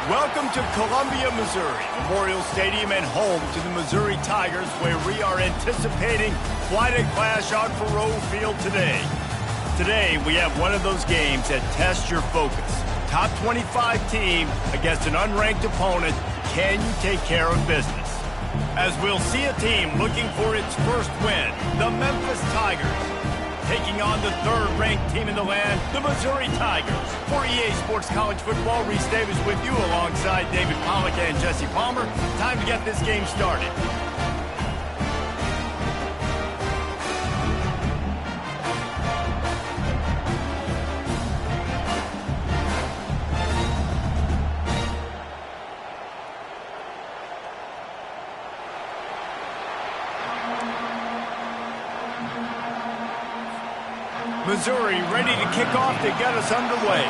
Welcome to Columbia, Missouri, Memorial Stadium and home to the Missouri Tigers, where we are anticipating quite a clash on Faroe Field today. Today, we have one of those games that tests your focus. Top 25 team against an unranked opponent. Can you take care of business? As we'll see a team looking for its first win, the Memphis Tigers, taking on the third-ranked team in the land, the Missouri Tigers. For EA Sports College Football, Reese Davis with you alongside David Pollack and Jesse Palmer. Time to get this game started. Missouri ready to kick off to get us underway.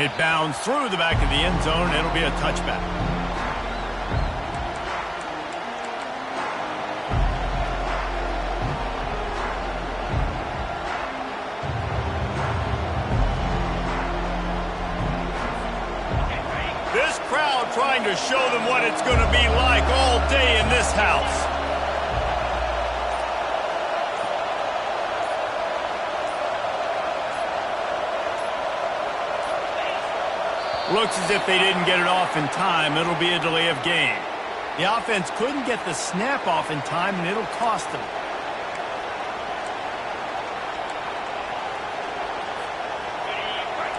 It bounds through the back of the end zone. It'll be a touchback. Trying to show them what it's going to be like all day in this house. Looks as if they didn't get it off in time. It'll be a delay of game. The offense couldn't get the snap off in time, and it'll cost them.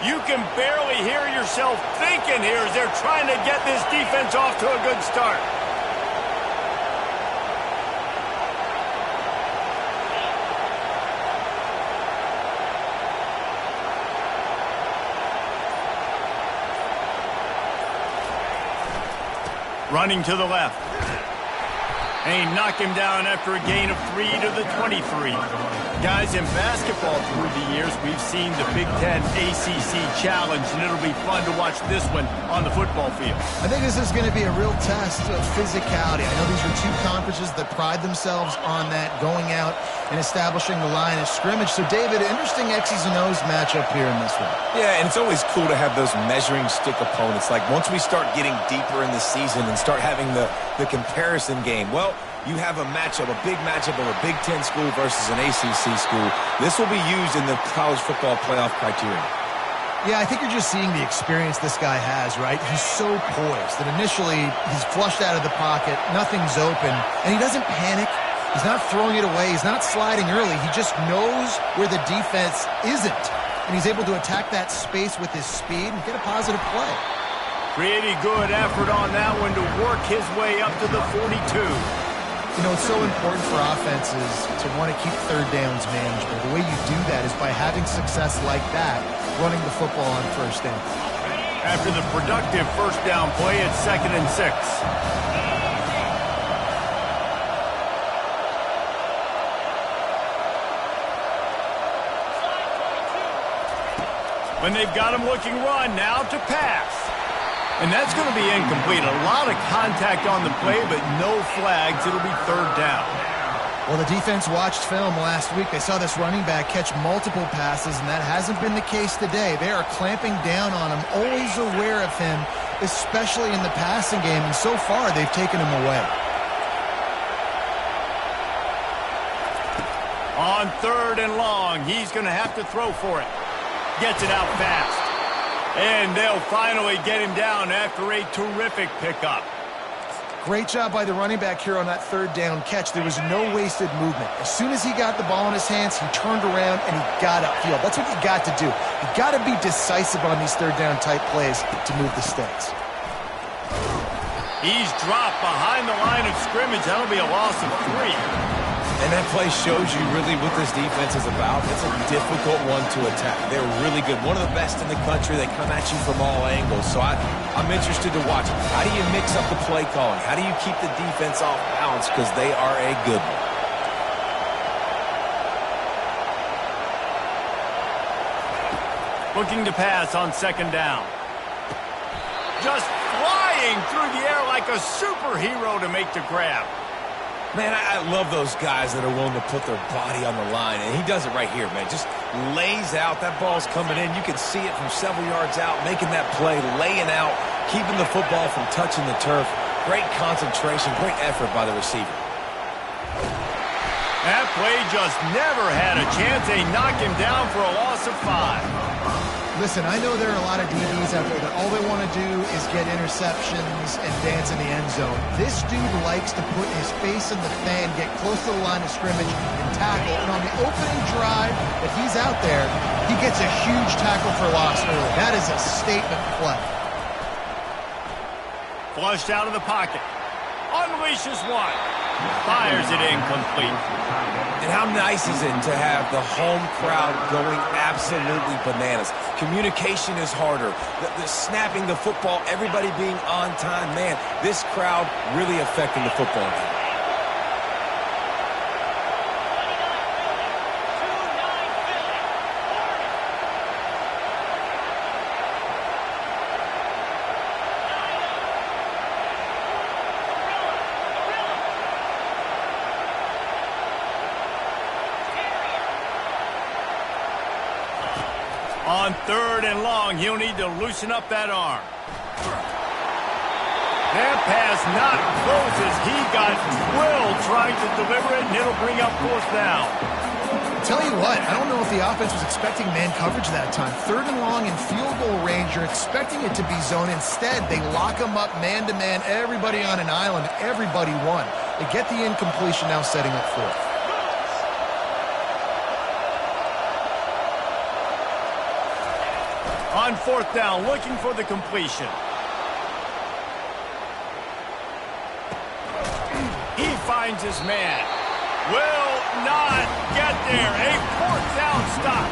You can barely hear yourself thinking here as they're trying to get this defense off to a good start. Running to the left. And he knocked him down after a gain of 3 to the 23. Guys, in basketball through the years, we've seen the Big Ten ACC Challenge, and it'll be fun to watch this one on the football field. I think this is going to be a real test of physicality. I know these are two conferences that pride themselves on that, going out and establishing the line of scrimmage. So, David, interesting X's and O's matchup here in this one. Yeah, and it's always cool to have those measuring stick opponents. Like, once we start getting deeper in the season and start having the comparison game, well, you have a matchup, a big matchup of a Big Ten school versus an ACC school. This will be used in the college football playoff criteria. Yeah, I think you're just seeing the experience this guy has, right? He's so poised that initially he's flushed out of the pocket, nothing's open, and he doesn't panic. He's not throwing it away. He's not sliding early. He just knows where the defense isn't, and he's able to attack that space with his speed and get a positive play. Pretty good effort on that one to work his way up to the 42. You know, it's so important for offenses to want to keep third downs manageable. The way you do that is by having success like that, running the football on first down. After the productive first down play, it's 2nd and 6. When they've got him looking run, now to pass. And that's going to be incomplete. A lot of contact on the play, but no flags. It'll be 3rd down. Well, the defense watched film last week. They saw this running back catch multiple passes, and that hasn't been the case today. They are clamping down on him, always aware of him, especially in the passing game. And so far, they've taken him away. On 3rd and long, he's going to have to throw for it. Gets it out fast. And they'll finally get him down after a terrific pickup. Great job by the running back here on that 3rd down catch. There was no wasted movement. As soon as he got the ball in his hands, he turned around and he got upfield. That's what you got to do. You got to be decisive on these 3rd down type plays to move the stakes. He's dropped behind the line of scrimmage. That'll be a loss of 3. And that play shows you really what this defense is about. It's a difficult one to attack. They're really good. One of the best in the country. They come at you from all angles. So I'm interested to watch. How do you mix up the play calling? How do you keep the defense off balance? Because they are a good one. Looking to pass on 2nd down. Just flying through the air like a superhero to make the grab. Man, I love those guys that are willing to put their body on the line, and he does it right here, man. Just lays out. That ball's coming in. You can see it from several yards out, making that play, laying out, keeping the football from touching the turf. Great concentration, great effort by the receiver. That play just never had a chance. They knock him down for a loss of 5. Listen, I know there are a lot of DBs out there that all they want to do is get interceptions and dance in the end zone. This dude likes to put his face in the fan, get close to the line of scrimmage, and tackle. And on the opening drive that he's out there, he gets a huge tackle for loss early. That is a statement play. Flushed out of the pocket. Unleashes one. Fires it incomplete. And how nice is it to have the home crowd going absolutely bananas? Communication is harder. The snapping the football, everybody being on time. Man, this crowd really affecting the football game. On 3rd and long, he'll need to loosen up that arm. That pass not close as he got drilled trying to deliver it, and it'll bring up 4th down. Tell you what, I don't know if the offense was expecting man coverage that time. 3rd and long in field goal range, you're expecting it to be zone. Instead, they lock them up man-to-man, everybody on an island, everybody won. They get the incompletion, now setting up 4th. On 4th down, looking for the completion. He finds his man. Will not get there. A 4th down stop.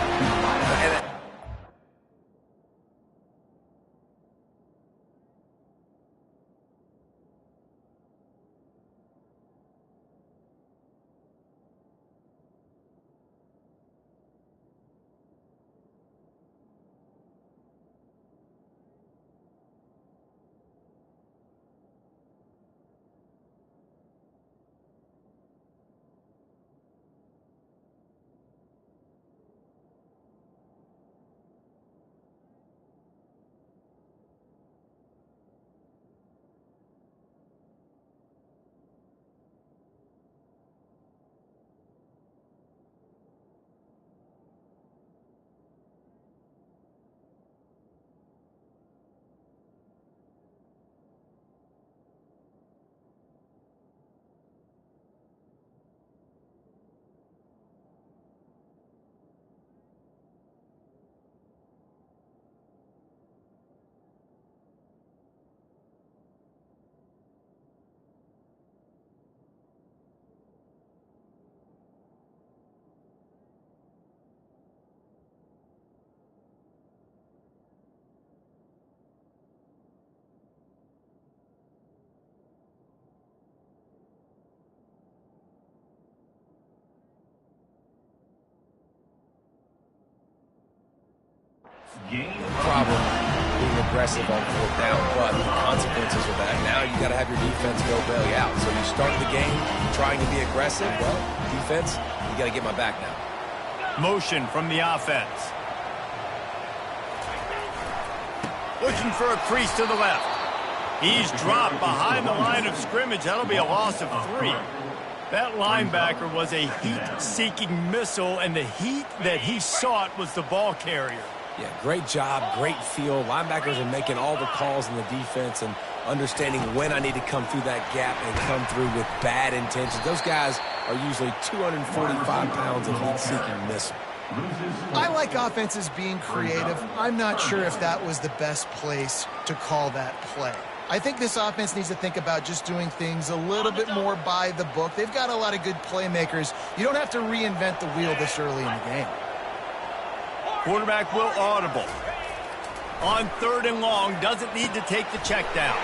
Problem being aggressive on 4th down, but the consequences of that, now you got to have your defense go bail you out. So you start the game trying to be aggressive. Well, defense, you got to get my back now. Motion from the offense. Looking for a crease to the left. He's dropped behind the line of scrimmage. That'll be a loss of 3. That linebacker was a heat-seeking missile, and the heat that he sought was the ball carrier. Yeah, great job, great feel. Linebackers are making all the calls in the defense and understanding when I need to come through that gap and come through with bad intentions. Those guys are usually 245 pounds of heat-seeking missile. I like offenses being creative. I'm not sure if that was the best place to call that play. I think this offense needs to think about just doing things a little bit more by the book. They've got a lot of good playmakers. You don't have to reinvent the wheel this early in the game. Quarterback will audible. On 3rd and long, doesn't need to take the check down.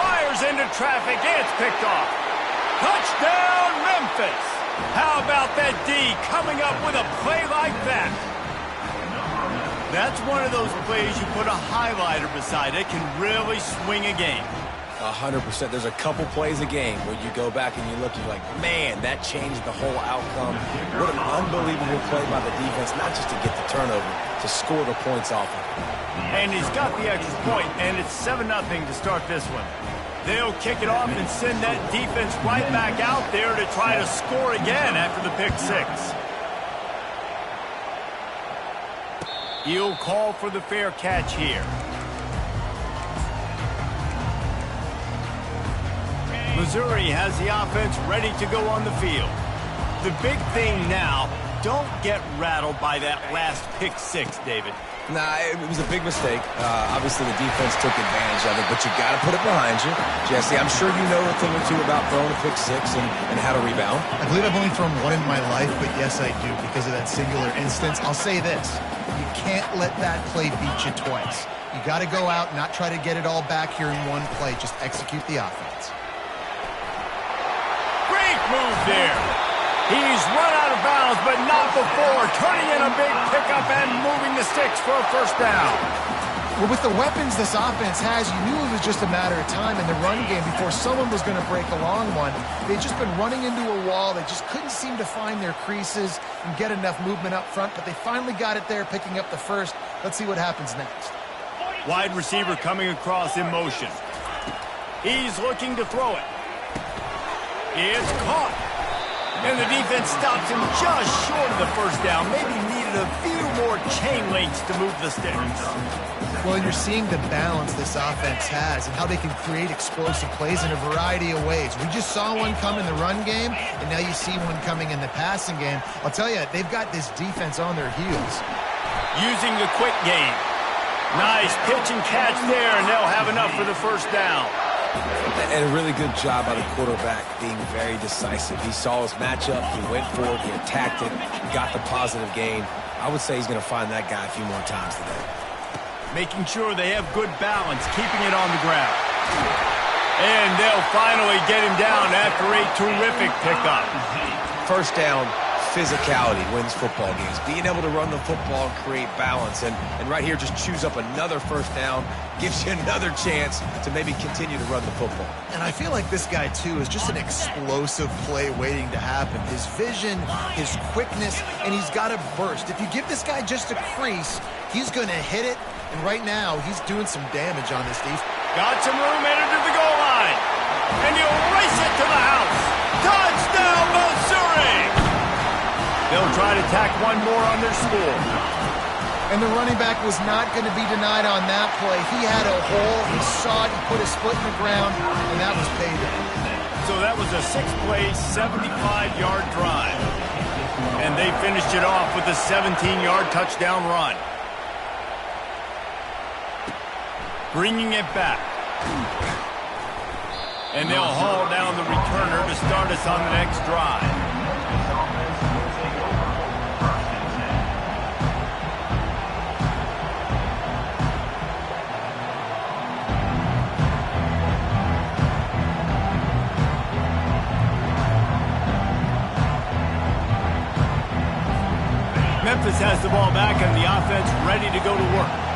Fires into traffic, and it's picked off. Touchdown, Memphis! How about that D coming up with a play like that? That's one of those plays you put a highlighter beside it, can really swing a game. 100%. There's a couple plays a game where you go back and you look and you're like, man, that changed the whole outcome. What an unbelievable play by the defense, not just to get the turnover, to score the points off of it. And he's got the extra point, and it's 7-0 to start this one. They'll kick it off and send that defense right back out there to try to score again after the pick six. He'll call for the fair catch here. Missouri has the offense ready to go on the field. The big thing now, don't get rattled by that last pick six, David. Nah, it was a big mistake. Obviously, the defense took advantage of it, but you got to put it behind you. Jesse, I'm sure you know a thing or two about throwing a pick six and how to rebound. I believe I've only thrown one in my life, but yes, I do because of that singular instance. I'll say this. You can't let that play beat you twice. You got to go out and not try to get it all back here in one play. Just execute the offense. Great move there. He's run out of bounds, but not before turning in a big pickup and moving the sticks for a first down. Well, with the weapons this offense has, you knew it was just a matter of time in the run game before someone was going to break a long one. They'd just been running into a wall. They just couldn't seem to find their creases and get enough movement up front, but they finally got it there, picking up the first. Let's see what happens next. Wide receiver coming across in motion. He's looking to throw it. It's caught. And the defense stops him just short of the first down. Maybe needed a few more chain links to move the sticks. Well, you're seeing the balance this offense has and how they can create explosive plays in a variety of ways. We just saw one come in the run game, and now you see one coming in the passing game. I'll tell you, they've got this defense on their heels. Using the quick game. Nice pitch and catch there, and they'll have enough for the first down. And a really good job by the quarterback being very decisive. He saw his matchup, he went for it, he attacked it, got the positive gain. I would say he's going to find that guy a few more times today. Making sure they have good balance, keeping it on the ground. And they'll finally get him down after a terrific pickup. First down, physicality wins football games. Being able to run the football and create balance. And right here, just choose up another first down, gives you another chance to maybe continue to run the football. And I feel like this guy, too, is just an explosive play waiting to happen. His vision, his quickness, and he's got a burst. If you give this guy just a crease, he's going to hit it. And right now, he's doing some damage on this defense. Got some room headed to the goal line. And he'll race it to the house. Touchdown, Missouri! They'll try to tack one more on their score. And the running back was not going to be denied on that play. He had a hole. He saw it. He put his foot in the ground, and that was payday. So that was a 6-play, 75-yard drive. And they finished it off with a 17-yard touchdown run. Bringing it back. And they'll haul down the returner to start us on the next drive. Memphis has the ball back and the offense ready to go to work.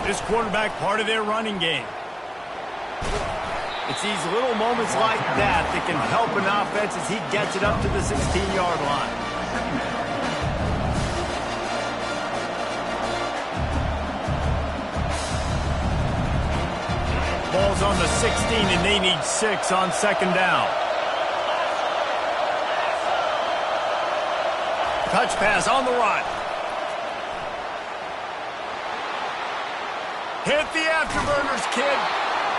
This quarterback part of their running game. It's these little moments like that that can help an offense as he gets it up to the 16-yard line. Ball's on the 16 and they need 6 on second down. Touch pass on the run. Hit the afterburners, kid.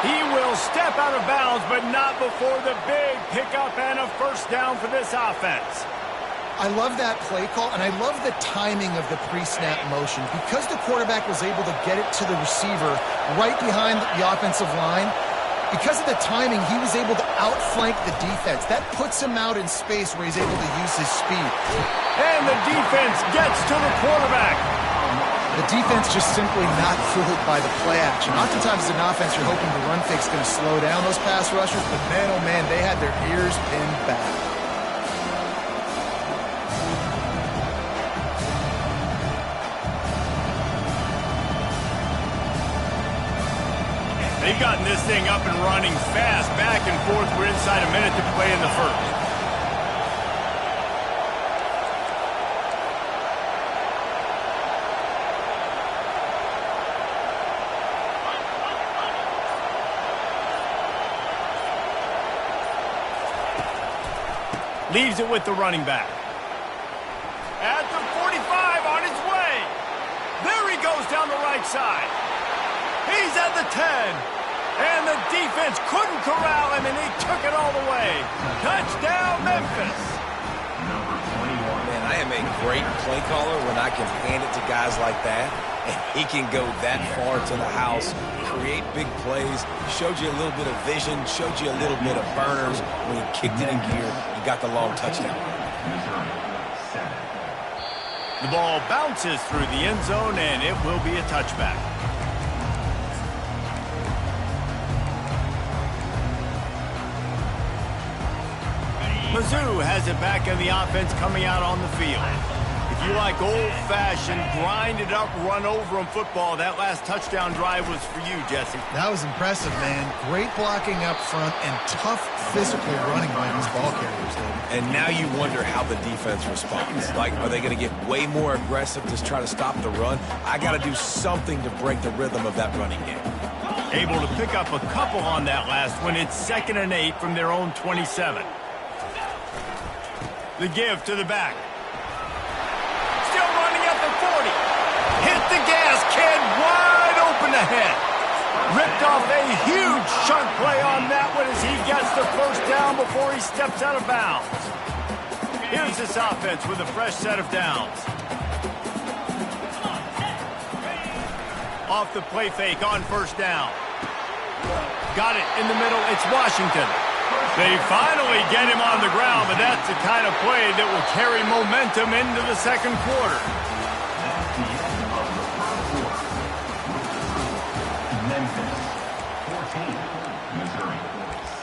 He will step out of bounds, but not before the big pickup and a first down for this offense. I love that play call, and I love the timing of the pre-snap motion. Because the quarterback was able to get it to the receiver right behind the offensive line, because of the timing, he was able to outflank the defense. That puts him out in space where he's able to use his speed. And the defense gets to the quarterback. The defense just simply not fooled by the play action. Oftentimes as an offense, you're hoping the run fake's going to slow down those pass rushers, but man, oh man, they had their ears pinned back. They've gotten this thing up and running fast, back and forth. We're inside a minute to play in the first. Leaves it with the running back. At the 45, on his way. There he goes down the right side. He's at the 10. And the defense couldn't corral him, and he took it all the way. Touchdown, Memphis. Man, I am a great play caller when I can hand it to guys like that. And he can go that far to the house, create big plays, showed you a little bit of vision, showed you a little bit of burners when he kicked it in gear and got the long touchdown. The ball bounces through the end zone, and it will be a touchback. Mizzou has it back in the offense coming out on the field. If you like old-fashioned, grind-it-up, run-over-'em football, that last touchdown drive was for you, Jesse. That was impressive, man. Great blocking up front and tough physical running by these ball carriers, dude. And now you wonder how the defense responds. Like, are they going to get way more aggressive to try to stop the run? I got to do something to break the rhythm of that running game. Able to pick up a couple on that last one. It's 2nd and 8 from their own 27. The give to the back. Still running at the 40. Hit the gas, kid. Wide open ahead. Ripped off a huge chunk play on that one as he gets the first down before he steps out of bounds. Here's this offense with a fresh set of downs. Off the play fake on first down. Got it in the middle. It's Washington. They finally get him on the ground, but that's the kind of play that will carry momentum into the second quarter. Memphis 14, Missouri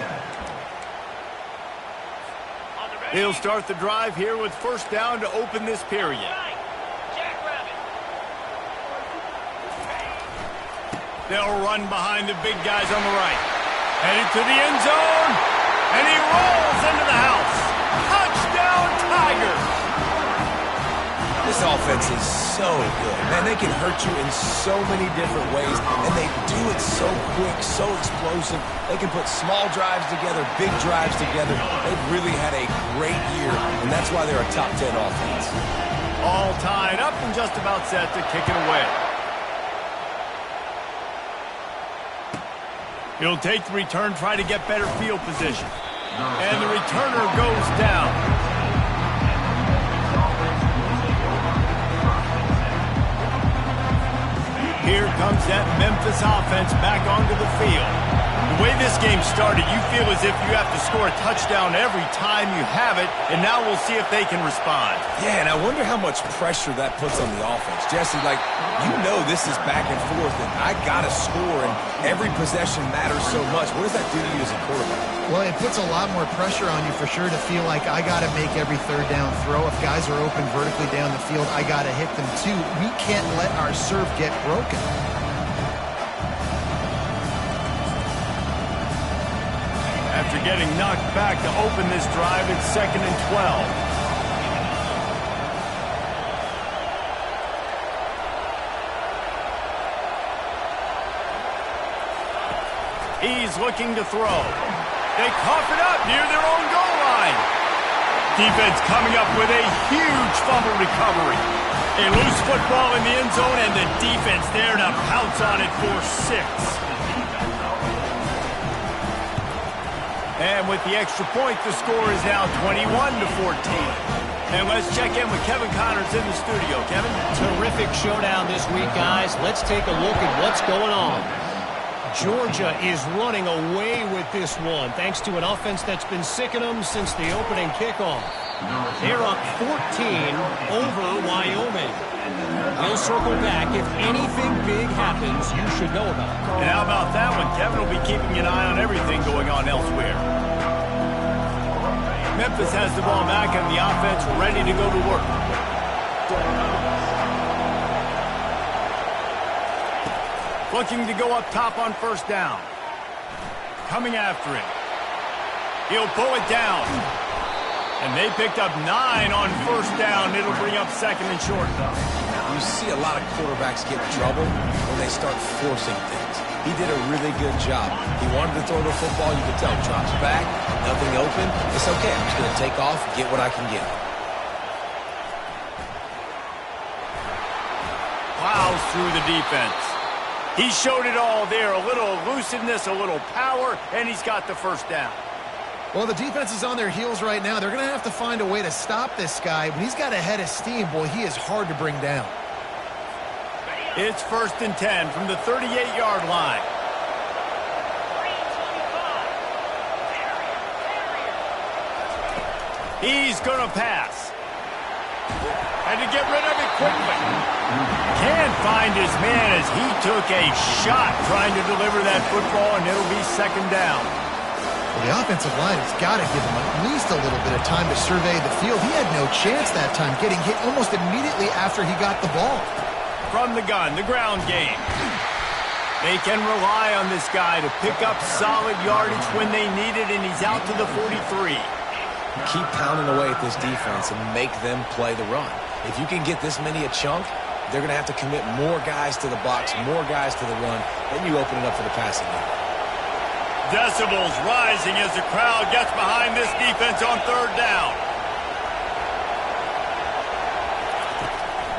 7. He'll start the drive here with first down to open this period. They'll run behind the big guys on the right. Headed to the end zone. And he rolls into the house. Touchdown, Tigers! This offense is so good. Man, they can hurt you in so many different ways, and they do it so quick, so explosive. They can put small drives together, big drives together. They've really had a great year, and that's why they're a top 10 offense. All tied up and just about set to kick it away. He'll take the return, try to get better field position. And the returner goes down. Here comes that Memphis offense back onto the field. The way this game started, you feel as if you have to score a touchdown every time you have it, and now we'll see if they can respond. Yeah, and I wonder how much pressure that puts on the offense. Jesse, like, you know this is back and forth, and I got to score, and every possession matters so much. What does that do to you as a quarterback? Well, it puts a lot more pressure on you for sure to feel like I got to make every third down throw. If guys are open vertically down the field, I got to hit them too. We can't let our serve get broken. After getting knocked back to open this drive, it's 2nd and 12. He's looking to throw. They cough it up near their own goal line. Defense coming up with a huge fumble recovery. A loose football in the end zone, and the defense there to pounce on it for 6. And with the extra point, the score is now 21-14. And let's check in with Kevin Connors in the studio. Kevin? Terrific showdown this week, guys. Let's take a look at what's going on. Georgia is running away with this one, thanks to an offense that's been sicking them since the opening kickoff. They're up 14 over Wyoming. We'll circle back. If anything big happens, you should know about it. And how about that one? Kevin will be keeping an eye on everything going on elsewhere. Memphis has the ball back and the offense ready to go to work. Looking to go up top on first down. coming after him. He'll pull it down. And they picked up 9 on first down. It'll bring up second and short. You see a lot of quarterbacks get in trouble when they start forcing things. He did a really good job. He wanted to throw the football. You could tell. Drops back, nothing open. It's okay. I'm just going to take off, get what I can get. Plows through the defense. He showed it all there. A little elusiveness, a little power, and he's got the first down. Well, the defense is on their heels right now. They're going to have to find a way to stop this guy. When he's got a head of steam, boy, he is hard to bring down. It's 1st and 10 from the 38-yard line. He's going to pass. And to get rid of it quickly. Can't find his man as he took a shot trying to deliver that football, and it'll be second down. Well, the offensive line has got to give him at least a little bit of time to survey the field. He had no chance that time, getting hit almost immediately after he got the ball. From the gun, the ground game. They can rely on this guy to pick up solid yardage when they need it, and he's out to the 43. Keep pounding away at this defense and make them play the run. If you can get this many a chunk, they're going to have to commit more guys to the box, more guys to the run, then you open it up for the passing game. Decibels rising as the crowd gets behind this defense on third down.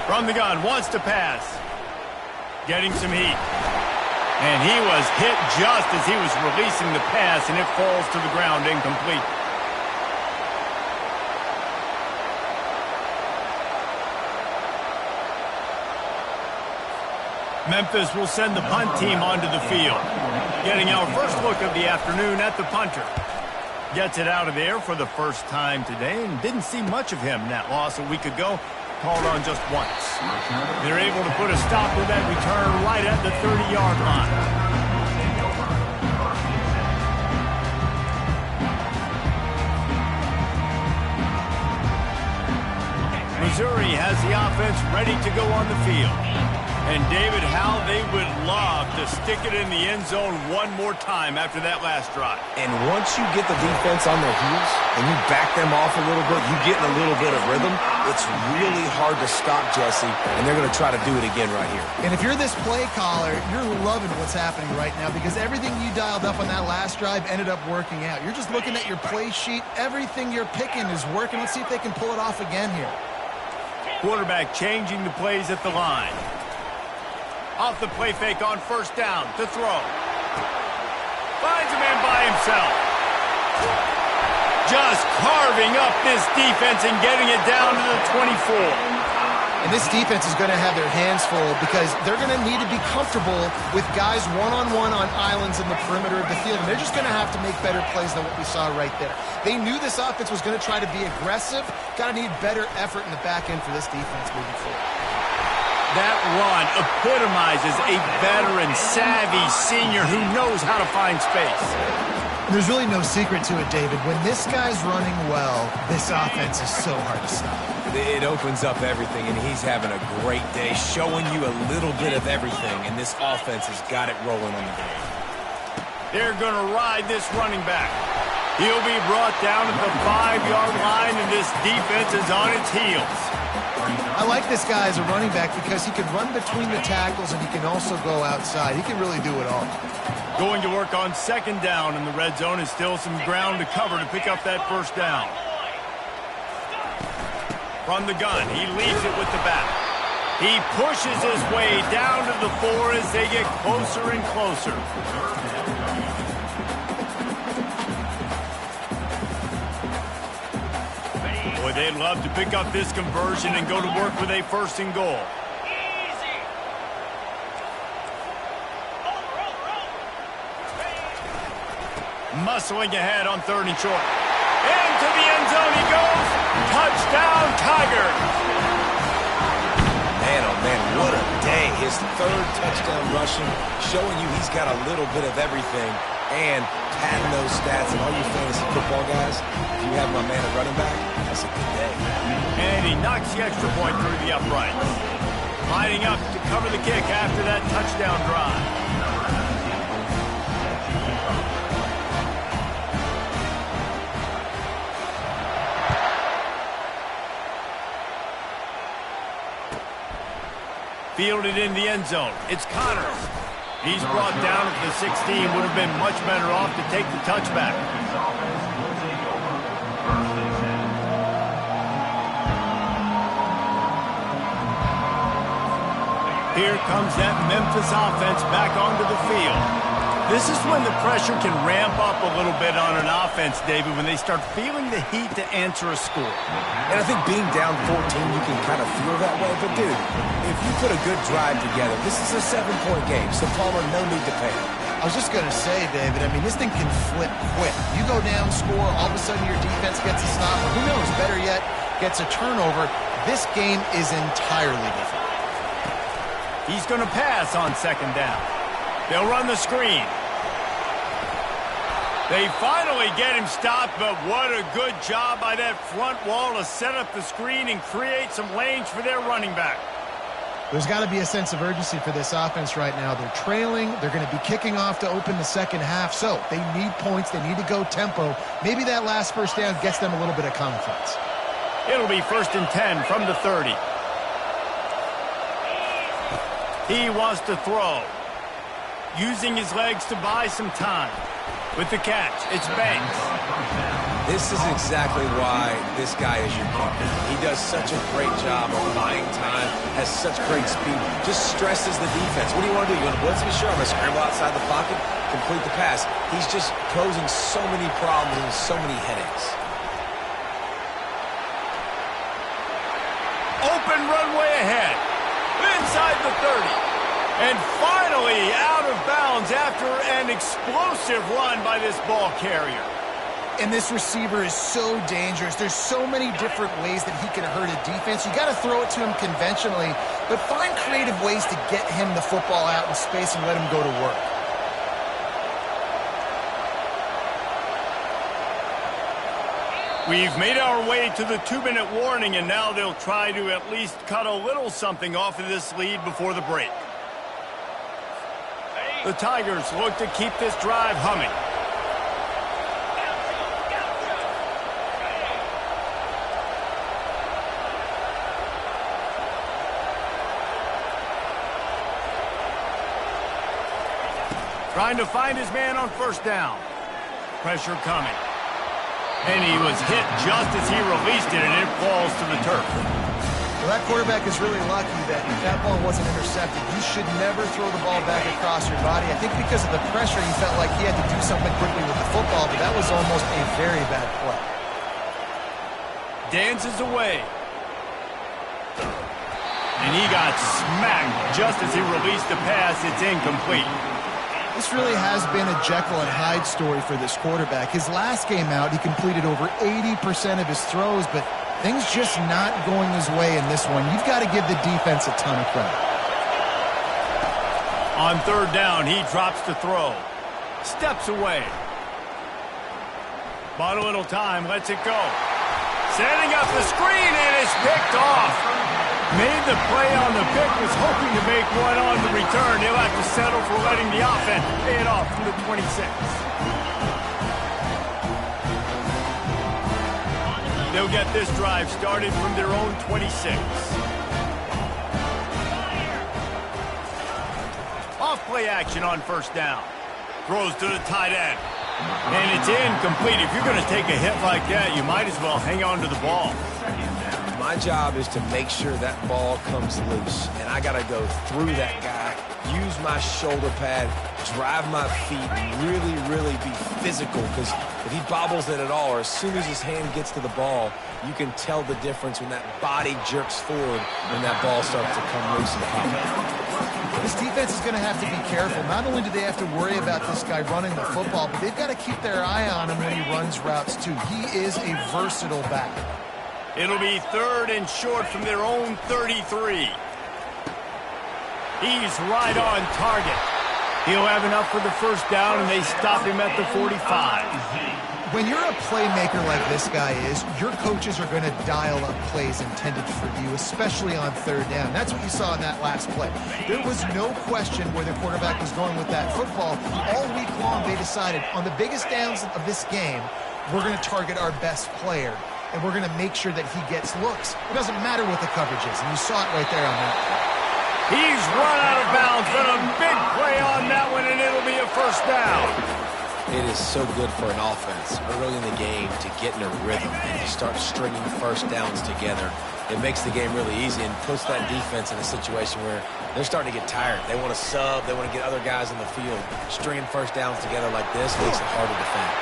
From the gun, wants to pass. Getting some heat. And he was hit just as he was releasing the pass, and it falls to the ground incomplete. Memphis will send the punt team onto the field. Getting our first look of the afternoon at the punter. Gets it out of there for the first time today, and didn't see much of him in that loss a week ago. Called on just once. They're able to put a stop to that return right at the 30-yard line. Missouri has the offense ready to go on the field. And, David, how they would love to stick it in the end zone one more time after that last drive. And once you get the defense on their heels and you back them off a little bit, you get in a little bit of rhythm, it's really hard to stop, Jesse, and they're going to try to do it again right here. And if you're this play caller, you're loving what's happening right now because everything you dialed up on that last drive ended up working out. You're just looking at your play sheet. Everything you're picking is working. Let's see if they can pull it off again here. Quarterback changing the plays at the line. Off the play fake on first down to throw. Finds a man by himself. Just carving up this defense and getting it down to the 24. And this defense is going to have their hands full because they're going to need to be comfortable with guys one-on-one on islands in the perimeter of the field. And they're just going to have to make better plays than what we saw right there. They knew this offense was going to try to be aggressive. Got to need better effort in the back end for this defense moving forward. That run epitomizes a veteran, savvy senior who knows how to find space. There's really no secret to it, David. When this guy's running well, this offense is so hard to stop. It opens up everything, and he's having a great day, showing you a little bit of everything, and this offense has got it rolling on the game. They're going to ride this running back. He'll be brought down at the 5-yard line, and this defense is on its heels. I like this guy as a running back because he can run between the tackles and he can also go outside. He can really do it all. Going to work on second down in the red zone is still some ground to cover to pick up that first down. From the gun, he leaves it with the back. He pushes his way down to the 4 as they get closer and closer. Boy, they'd love to pick up this conversion and go to work with a first and goal. Muscling ahead on third and short. Into the end zone he goes. Touchdown, Tigers. Man, oh man, what a day. His third touchdown rushing, showing you he's got a little bit of everything. And padding those stats, and all you fantasy football guys, if you have my man at running back, that's a good day. And he knocks the extra point through the uprights. Lining up to cover the kick after that touchdown drive. Fielded in the end zone. It's Connors. He's brought down at the 16. Would have been much better off to take the touchback. Here comes that Memphis offense back onto the field. This is when the pressure can ramp up a little bit on an offense, David, when they start feeling the heat to answer a score. And I think being down 14, you can kind of feel that way. But, dude, if you put a good drive together, this is a 7-point game, so Palmer, no need to panic. I was just going to say, David, I mean, this thing can flip quick. You go down, score, all of a sudden your defense gets a stop, or who knows, better yet, gets a turnover. This game is entirely different. He's going to pass on second down. They'll run the screen. They finally get him stopped, but what a good job by that front wall to set up the screen and create some lanes for their running back. There's got to be a sense of urgency for this offense right now. They're trailing. They're going to be kicking off to open the second half, so they need points. They need to go tempo. Maybe that last first down gets them a little bit of confidence. It'll be 1st and 10 from the 30. He wants to throw. Using his legs to buy some time. With the catch, it's Banks. This is exactly why this guy is your king. He does such a great job of buying time, has such great speed, just stresses the defense. What do you want to do? You want to blitz me? Sure, I'm going to scramble outside the pocket, complete the pass. He's just posing so many problems and so many headaches. Open runway ahead. Inside the 30. And finally out of bounds after an explosive run by this ball carrier. And this receiver is so dangerous. There's so many different ways that he can hurt a defense. You got to throw it to him conventionally, but find creative ways to get him the football out in space and let him go to work. We've made our way to the 2-minute warning, and now they'll try to at least cut a little something off of this lead before the break. The Tigers look to keep this drive humming. Trying to find his man on first down. Pressure coming. And he was hit just as he released it, and it falls to the turf. Well, that quarterback is really lucky that if that ball wasn't intercepted, you should never throw the ball back across your body. I think because of the pressure, he felt like he had to do something quickly with the football, but that was almost a very bad play. Dances away. And he got smacked just as he released the pass. It's incomplete. This really has been a Jekyll and Hyde story for this quarterback. His last game out, he completed over 80% of his throws, but things just not going his way in this one. You've got to give the defense a ton of credit. On third down, he drops to throw. Steps away. Bought a little time, lets it go. Setting up the screen, and it's picked off. Made the play on the pick, was hoping to make one on the return. He'll have to settle for letting the offense pay it off from the 26. They'll get this drive started from their own 26. Off play action on first down. Throws to the tight end. And it's incomplete. If you're going to take a hit like that, you might as well hang on to the ball. My job is to make sure that ball comes loose, and I got to go through that guy, use my shoulder pad, drive my feet, and really be physical, because if he bobbles it at all, or as soon as his hand gets to the ball, you can tell the difference when that body jerks forward and that ball starts to come loose and pop out. This defense is going to have to be careful. Not only do they have to worry about this guy running the football, but they've got to keep their eye on him when he runs routes, too. He is a versatile back. It'll be third and short from their own 33. He's right on target. He'll have enough for the first down, and they stop him at the 45. When you're a playmaker like this guy is, your coaches are going to dial up plays intended for you, especially on third down. That's what you saw in that last play. There was no question where the quarterback was going with that football. All week long, they decided on the biggest downs of this game, we're going to target our best player, and we're going to make sure that he gets looks. It doesn't matter what the coverage is, and you saw it right there on that play. He's run out of bounds, but a big play on that one, and it'll be a first down. It is so good for an offense early in the game to get in a rhythm and to start stringing first downs together. It makes the game really easy and puts that defense in a situation where they're starting to get tired. They want to sub. They want to get other guys in the field. Stringing first downs together like this makes it hard to defend.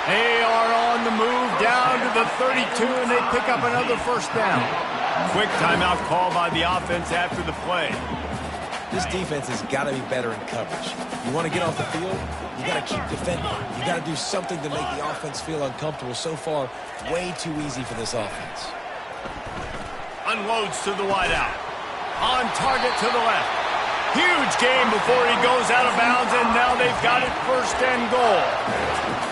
They are on the move down to the 32, and they pick up another first down. Quick timeout call by the offense after the play. This defense has got to be better in coverage. You want to get off the field, you got to keep defending. You got to do something to make the offense feel uncomfortable. So far, way too easy for this offense. Unloads to the wideout. On target to the left. Huge game before he goes out of bounds, and now they've got it first and goal.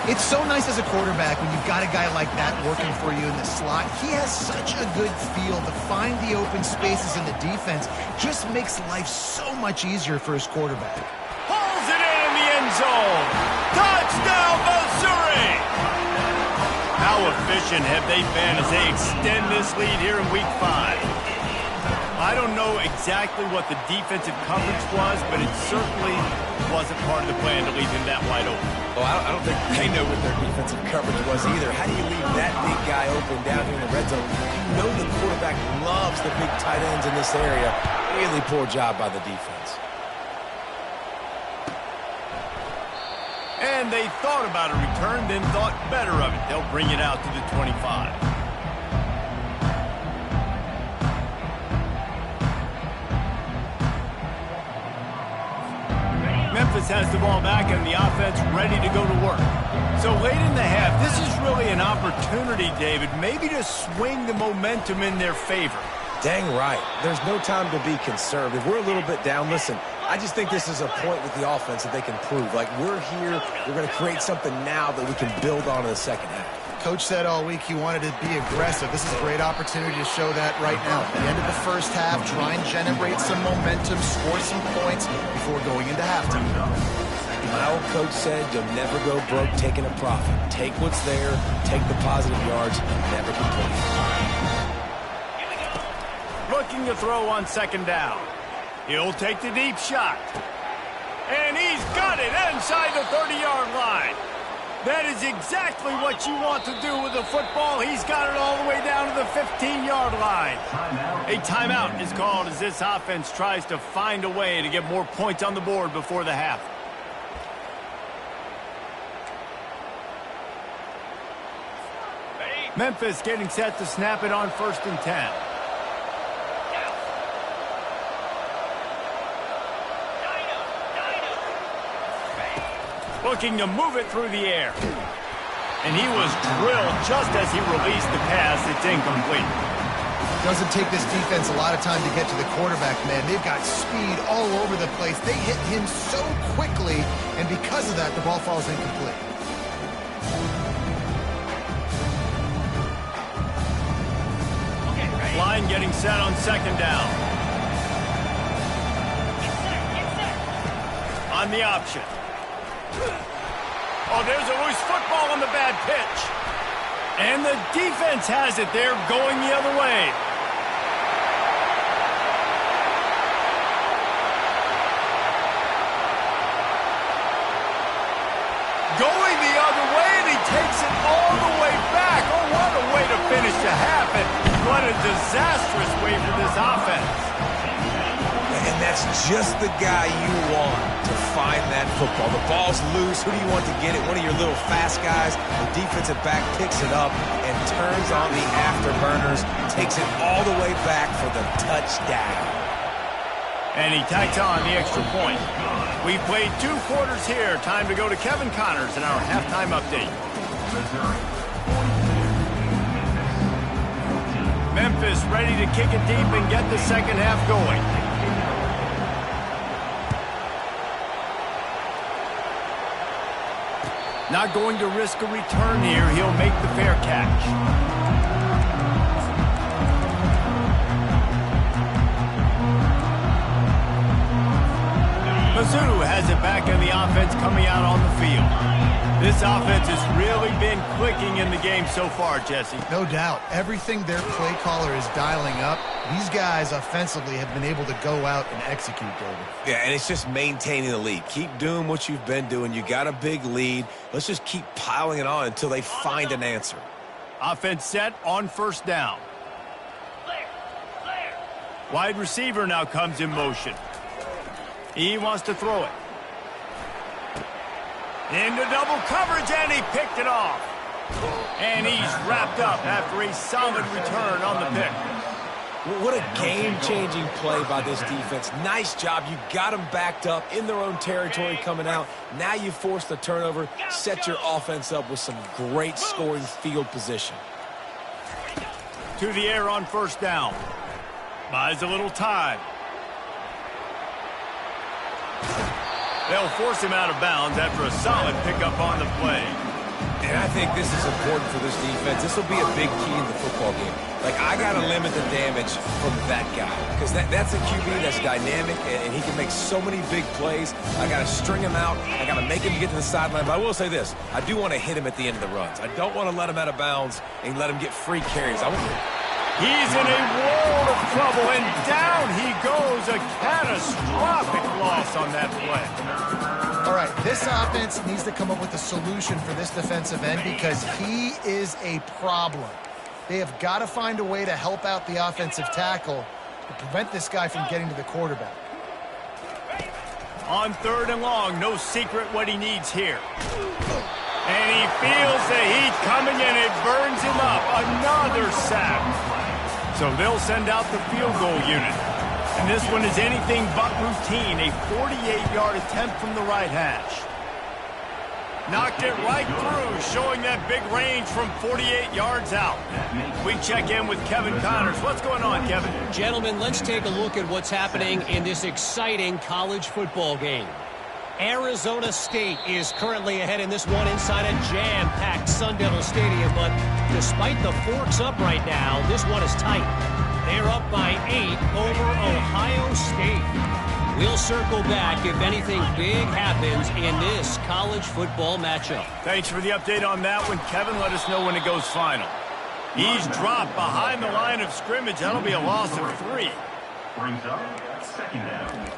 It's so nice as a quarterback when you've got a guy like that working for you in the slot. He has such a good feel to find the open spaces in the defense. Just makes life so much easier for his quarterback. Pulls it in the end zone. Touchdown, Missouri! How efficient have they been as they extend this lead here in Week 5? I don't know exactly what the defensive coverage was, but it certainly wasn't part of the plan to leave him that wide open. Well, I don't think they know what their defensive coverage was either. How do you leave that big guy open down here in the red zone? You know the quarterback loves the big tight ends in this area. Really poor job by the defense. And they thought about a return, then thought better of it. They'll bring it out to the 25. Memphis has the ball back and the offense ready to go to work. So late in the half, this is really an opportunity, David, maybe to swing the momentum in their favor. Dang right. There's no time to be conservative. We're a little bit down. Listen, I just think this is a point with the offense that they can prove. Like, we're here, we're going to create something now that we can build on in the second half. Coach said all week he wanted to be aggressive. This is a great opportunity to show that right now. At the end of the first half, try and generate some momentum, score some points before going into halftime. My old coach said you'll never go broke taking a profit. Take what's there, take the positive yards, and never complain. Looking to throw on second down. He'll take the deep shot. And he's got it inside the 30-yard line. That is exactly what you want to do with the football. He's got it all the way down to the 15-yard line. A timeout is called as this offense tries to find a way to get more points on the board before the half. Memphis getting set to snap it on 1st and 10. Looking to move it through the air. And he was drilled just as he released the pass. It's incomplete. Doesn't take this defense a lot of time to get to the quarterback, man. They've got speed all over the place. They hit him so quickly, and because of that, the ball falls incomplete. Line getting set on second down. On the option. Oh, there's a loose football on the bad pitch. And the defense has it. They're going the other way. Going the other way, and he takes it all the way back. Oh, what a way to finish the half, and what a disastrous way for this offense. And that's just the guy you want to find that football. The ball's loose. Who do you want to get it? One of your little fast guys. The defensive back picks it up and turns on the afterburners, takes it all the way back for the touchdown. And he tacks on the extra point. We've played 2 quarters here. Time to go to Kevin Connors in our halftime update. Memphis ready to kick it deep and get the second half going. Not going to risk a return here. He'll make the fair catch. Sue has it back in the offense coming out on the field. This offense has really been clicking in the game so far, Jesse. No doubt. Everything their play caller is dialing up, these guys offensively have been able to go out and execute, David. Yeah, and it's just maintaining the lead. Keep doing what you've been doing. You got a big lead. Let's just keep piling it on until they find an answer. Offense set on first down. Wide receiver now comes in motion. He wants to throw it. Into double coverage, and he picked it off. And he's wrapped up after a solid return on the pick. What a game-changing play by this defense. Nice job. You got them backed up in their own territory coming out. Now you force the turnover, set your offense up with some great scoring field position. To the air on first down. Buys a little time. They'll force him out of bounds after a solid pickup on the play. And I think this is important for this defense. This will be a big key in the football game. Like, I got to limit the damage from that guy because that's a QB that's dynamic, and he can make so many big plays. I got to string him out. I got to make him get to the sideline. But I will say this. I do want to hit him at the end of the runs. I don't want to let him out of bounds and let him get free carries. He's in a world of trouble, and down he goes. A catastrophic loss on that play. All right, this offense needs to come up with a solution for this defensive end because he is a problem. They have got to find a way to help out the offensive tackle to prevent this guy from getting to the quarterback. On third and long, no secret what he needs here. And he feels the heat coming, and it burns him up. Another sack. So they'll send out the field goal unit. And this one is anything but routine. A 48-yard attempt from the right hash. Knocked it right through, showing that big range from 48 yards out. We check in with Kevin Connors. What's going on, Kevin? Gentlemen, let's take a look at what's happening in this exciting college football game. Arizona State is currently ahead in this one inside a jam-packed Sun Devil Stadium, but despite the forks up right now, this one is tight. They're up by 8 over Ohio State. We'll circle back if anything big happens in this college football matchup. Thanks for the update on that one, Kevin. Let us know when it goes final. He's dropped behind the line of scrimmage. That'll be a loss of 3. Brings up second down.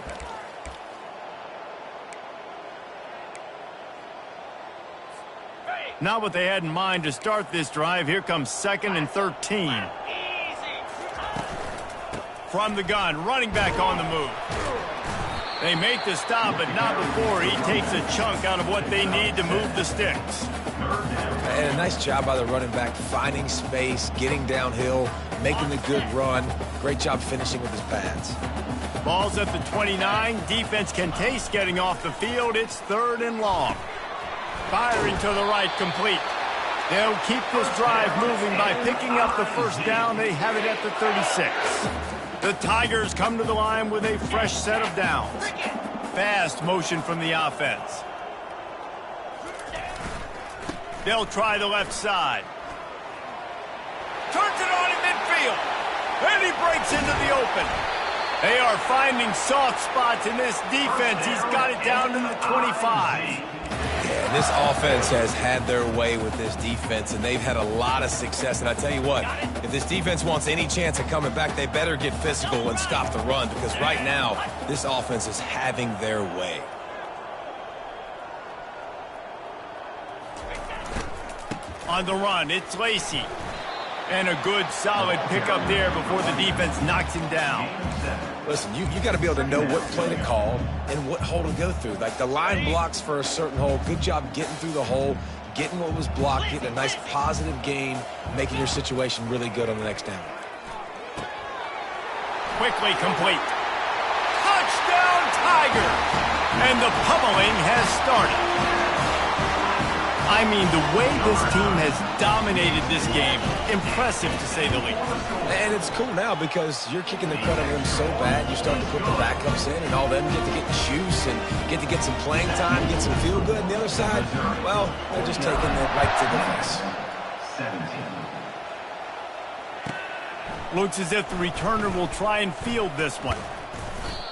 Not what they had in mind to start this drive. Here comes 2nd and 13. From the gun, running back on the move. They make the stop, but not before he takes a chunk out of what they need to move the sticks. And a nice job by the running back, finding space, getting downhill, making the good run. Great job finishing with his pads. Ball's at the 29. Defense can taste getting off the field. It's 3rd and long. Firing to the right, complete. They'll keep this drive moving by picking up the first down. They have it at the 36. The Tigers come to the line with a fresh set of downs. Fast motion from the offense. They'll try the left side. Turns it on in midfield. And he breaks into the open. They are finding soft spots in this defense. He's got it down to the 25. Yeah, this offense has had their way with this defense, and they've had a lot of success. And I tell you what, if this defense wants any chance of coming back, they better get physical and stop the run, because right now, this offense is having their way. On the run, it's Lacey. And a good, solid pickup there before the defense knocks him down. Listen, you got to be able to know what play to call and what hole to go through. Like, the line blocks for a certain hole. Good job getting through the hole, getting what was blocked, getting a nice positive gain, making your situation really good on the next down. Quickly complete. Touchdown, Tiger! And the pummeling has started. I mean, the way this team has dominated this game, impressive to say the least. And it's cool now because you're kicking the crud out of them so bad, you start to put the backups in, and all them get to get juice and get to get some playing time, get some feel good. And the other side, well, they're just taking it right to the face. 17. Looks as if the returner will try and field this one.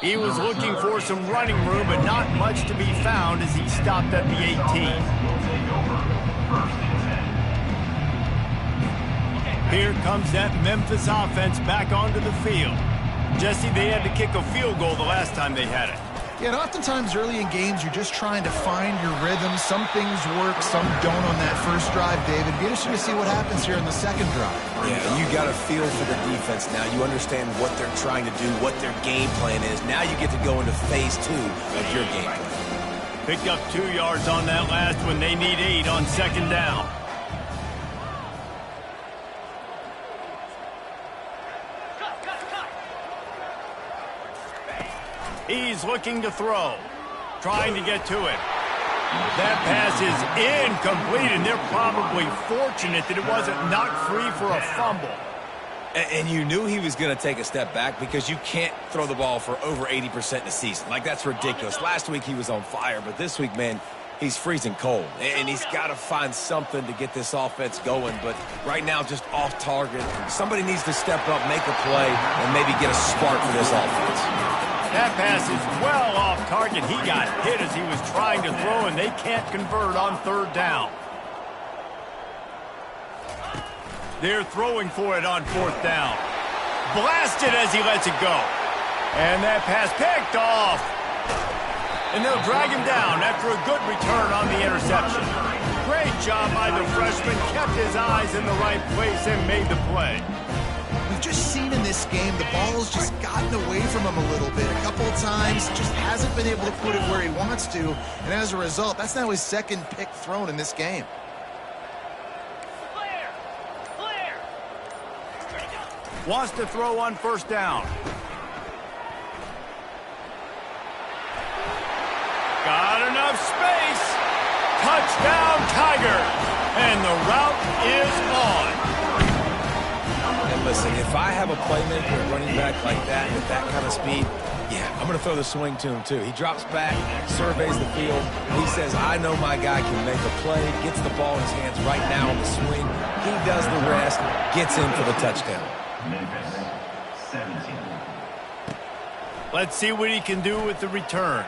He was looking for some running room, but not much to be found as he stopped at the 18. Here comes that Memphis offense back onto the field. Jesse, they had to kick a field goal the last time they had it. Yeah, and oftentimes early in games, you're just trying to find your rhythm. Some things work, some don't on that first drive, David. Be interesting to see what happens here in the second drive. Yeah, you got a feel for the defense now. You understand what they're trying to do, what their game plan is. Now you get to go into phase 2 of your game plan. Picked up 2 yards on that last one. They need 8 on second down. He's looking to throw, trying to get to it. That pass is incomplete, and they're probably fortunate that it wasn't knocked free for a fumble. And you knew he was going to take a step back because you can't throw the ball for over 80% in a season. Like, that's ridiculous. Last week he was on fire, but this week, man, he's freezing cold. And he's got to find something to get this offense going. But right now, just off target. Somebody needs to step up, make a play, and maybe get a spark for this offense. That pass is well off target. He got hit as he was trying to throw, and they can't convert on third down. They're throwing for it on fourth down. Blasted as he lets it go. And that pass picked off. And they'll drag him down after a good return on the interception. Great job by the freshman. Kept his eyes in the right place and made the play. We've just seen in this game the ball's just gotten away from him a little bit. A couple of times, just hasn't been able to put it where he wants to. And as a result, that's now his second pick thrown in this game. Wants to throw on first down. Got enough space. Touchdown, Tigers. And the route is on. And listen, if I have a playmaker, a running back like that with that kind of speed, yeah, I'm going to throw the swing to him too. He drops back, surveys the field. He says, I know my guy can make a play, gets the ball in his hands right now on the swing. He does the rest, gets in for the touchdown. Memphis 17. Let's see what he can do with the return.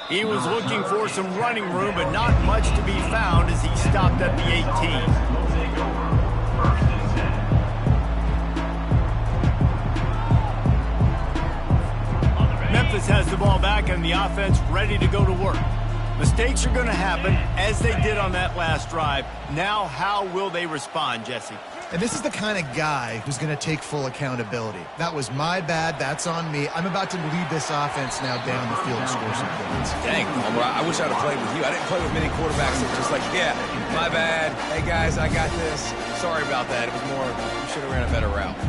He was looking for some running room, but not much to be found as he stopped at the 18. Memphis has the ball back and the offense ready to go to work. Mistakes are going to happen, as they did on that last drive. Now, how will they respond, Jesse? And this is the kind of guy who's going to take full accountability. That was my bad. That's on me. I'm about to lead this offense now down the field and score some points. Dang, I wish I'd have played with you. I didn't play with many quarterbacks that just like, yeah, my bad. Hey, guys, I got this. Sorry about that. It was more, you should have ran a better route.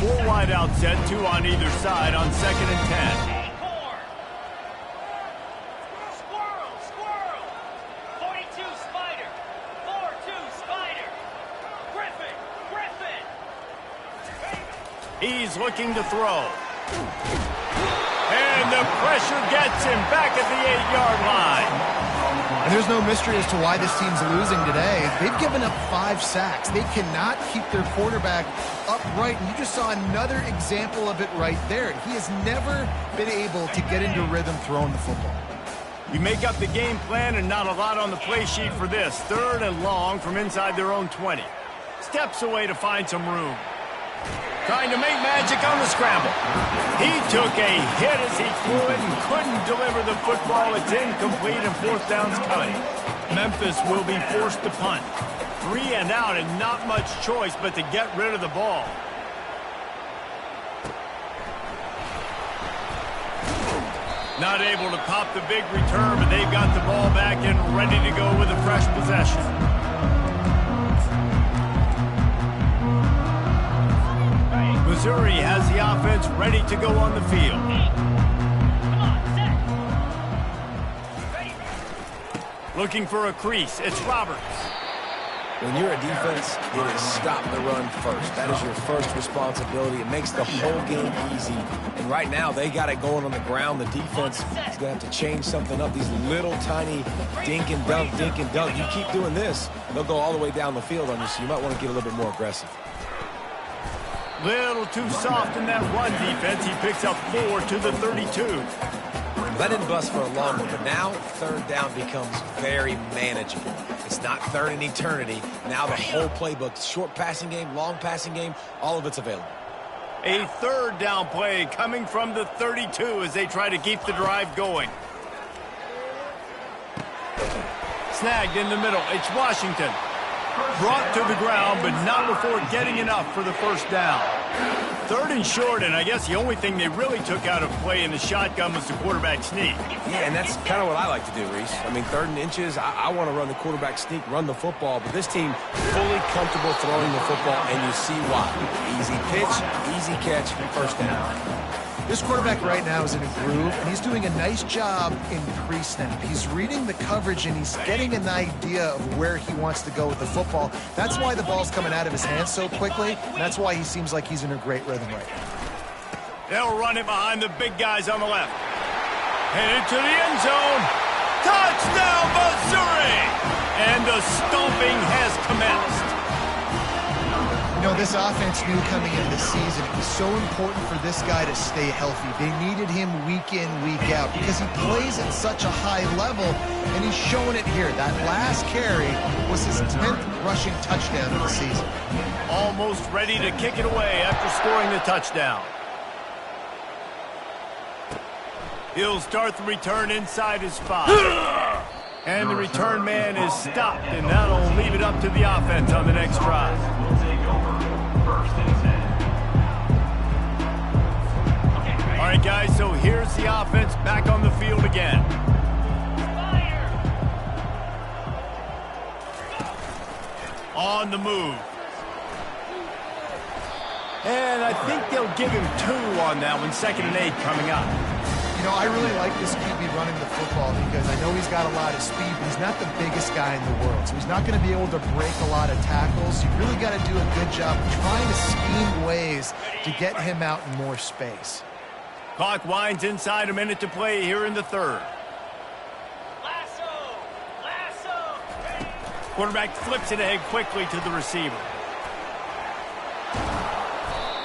4 wide out set, 2 on either side on 2nd and 10. He's looking to throw. And the pressure gets him back at the 8-yard line. And there's no mystery as to why this team's losing today. They've given up 5 sacks. They cannot keep their quarterback upright. And you just saw another example of it right there. He has never been able to get into rhythm throwing the football. You make up the game plan and not a lot on the play sheet for this. 3rd and long from inside their own 20. Steps away to find some room. Trying to make magic on the scramble. He took a hit as he threw it and couldn't deliver the football. It's incomplete and 4th down's coming. Memphis will be forced to punt. 3 and out and not much choice but to get rid of the ball. Not able to pop the big return, but they've got the ball back and ready to go with a fresh possession. Missouri has the offense ready to go on the field. Looking for a crease. It's Roberts. When you're a defense, it is stop the run first. That is your first responsibility. It makes the whole game easy. And right now, they got it going on the ground. The defense is going to have to change something up. These little tiny dink and dunk, dink and dunk. You keep doing this, they'll go all the way down the field on you, so you might want to get a little bit more aggressive. Little too soft in that run defense. He picks up 4 to the 32. That didn't bust for a long one, but now third down becomes very manageable. It's not third in eternity. Now the whole playbook, short passing game, long passing game, all of it's available. A third down play coming from the 32 as they try to keep the drive going. Snagged in the middle. It's Washington. Brought to the ground, but not before getting enough for the first down. Third and short, and I guess the only thing they really took out of play in the shotgun was the quarterback sneak. Yeah, and that's kind of what I like to do, Reese. I mean, third and inches, I want to run the quarterback sneak, run the football, but this team fully comfortable throwing the football, and you see why. Easy pitch, easy catch, first down. This quarterback right now is in a groove, and he's doing a nice job in pre-snap. He's reading the coverage, and he's getting an idea of where he wants to go with the football. That's why the ball's coming out of his hands so quickly, and that's why he seems like he's in a great rhythm right now. They'll run it behind the big guys on the left. Headed to the end zone. Touchdown, Missouri! And the stomping has commenced. You know, this offense knew coming into the season it was so important for this guy to stay healthy. They needed him week in, week out because he plays at such a high level, and he's showing it here. That last carry was his 10th rushing touchdown of the season. Almost ready to kick it away after scoring the touchdown. He'll start the return inside his 5. And the return man is stopped, and that'll leave it up to the offense on the next drive. All right, guys, so here's the offense back on the field again. On the move. And I think they'll give him 2 on that one, 2nd and 8 coming up. You know, I really like this QB running the football because I know he's got a lot of speed, but he's not the biggest guy in the world. So he's not going to be able to break a lot of tackles. You really got to do a good job trying to scheme ways to get him out in more space. Clock winds inside, a minute to play here in the third. Lasso! Quarterback flips it ahead quickly to the receiver.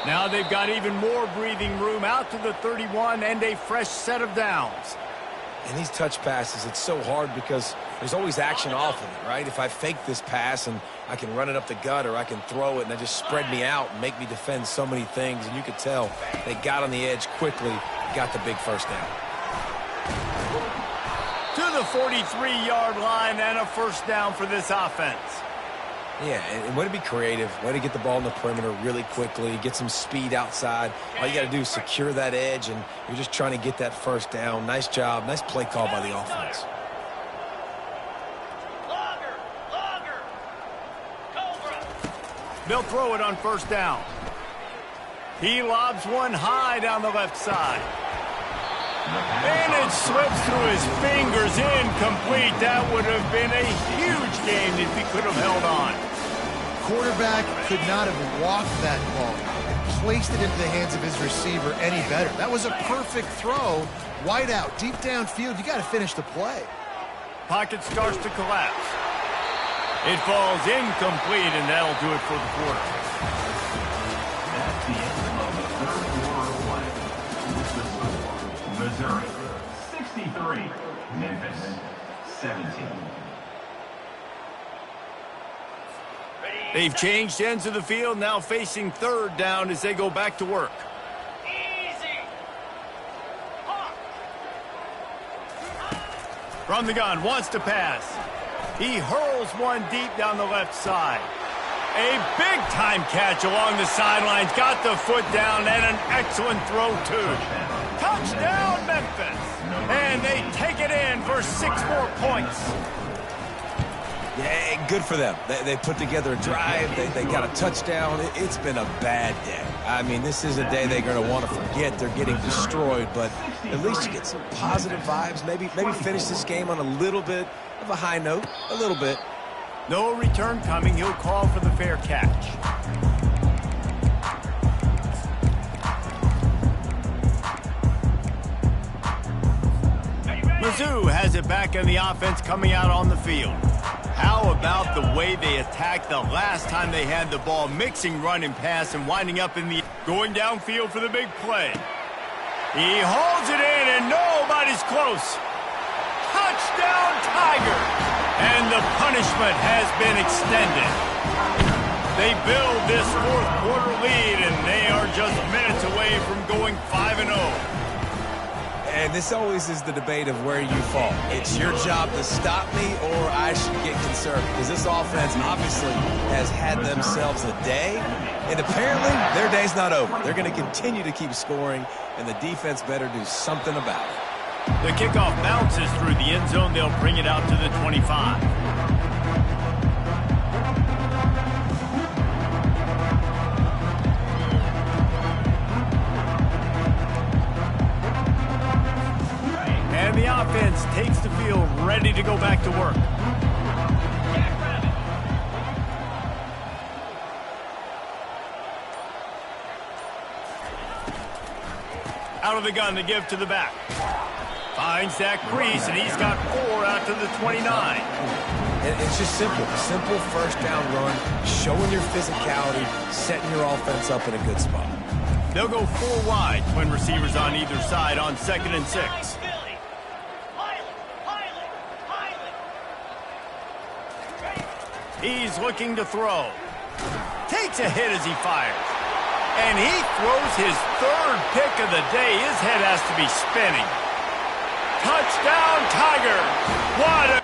Now they've got even more breathing room out to the 31 and a fresh set of downs. And these touch passes, it's so hard because there's always action off of it, right? If I fake this pass and I can run it up the gut or I can throw it and it just spread me out and make me defend so many things. And you could tell they got on the edge quickly, got the big first down. To the 43-yard line and a first down for this offense. Yeah, and way to be creative, way to get the ball in the perimeter really quickly, get some speed outside. All you got to do is secure that edge, and you're just trying to get that first down. Nice job, nice play call by the offense. They'll throw it on first down. He lobs one high down the left side. And it slips through his fingers, incomplete. That would have been a huge game if he could have held on. Quarterback could not have walked that ball and placed it into the hands of his receiver any better. That was a perfect throw. Wide out, deep downfield. You got to finish the play. Pocket starts to collapse. It falls incomplete, and that'll do it for the quarter. That's the end of the third quarter of play. The score, Missouri 63, Memphis 17. They've changed ends of the field, now facing third down as they go back to work. From the gun, wants to pass. He hurls one deep down the left side. A big-time catch along the sidelines. Got the foot down and an excellent throw, too. Touchdown, Memphis. And they take it in for 6 more points. Yeah, good for them. They put together a drive. They got a touchdown. It's been a bad day. I mean, this is a day they're going to want to forget. They're getting destroyed, but at least you get some positive vibes. Maybe finish this game on a little bit of a high note, a little bit. No return coming. He'll call for the fair catch. Mizzou has it back on the offense coming out on the field. How about the way they attacked the last time they had the ball, mixing run and pass and winding up in the going downfield for the big play. He holds it in and nobody's close. Touchdown Tiger! And the punishment has been extended. They build this fourth quarter lead and they are just minutes away from going 5-0. And this always is the debate of where you fall. It's your job to stop me or I should get concerned, because this offense obviously has had themselves a day, and apparently their day's not over. They're going to continue to keep scoring, and the defense better do something about it. The kickoff bounces through the end zone. They'll bring it out to the 25. And the offense takes the field, ready to go back to work. Out of the gun to give to the back. Finds that crease, and he's got 4 out to the 29. And it's just simple. Simple first down run, showing your physicality, setting your offense up in a good spot. They'll go 4 wide, twin receivers on either side on 2nd and 6. He's looking to throw. Takes a hit as he fires. And he throws his 3rd pick of the day. His head has to be spinning. Touchdown, Tiger! What a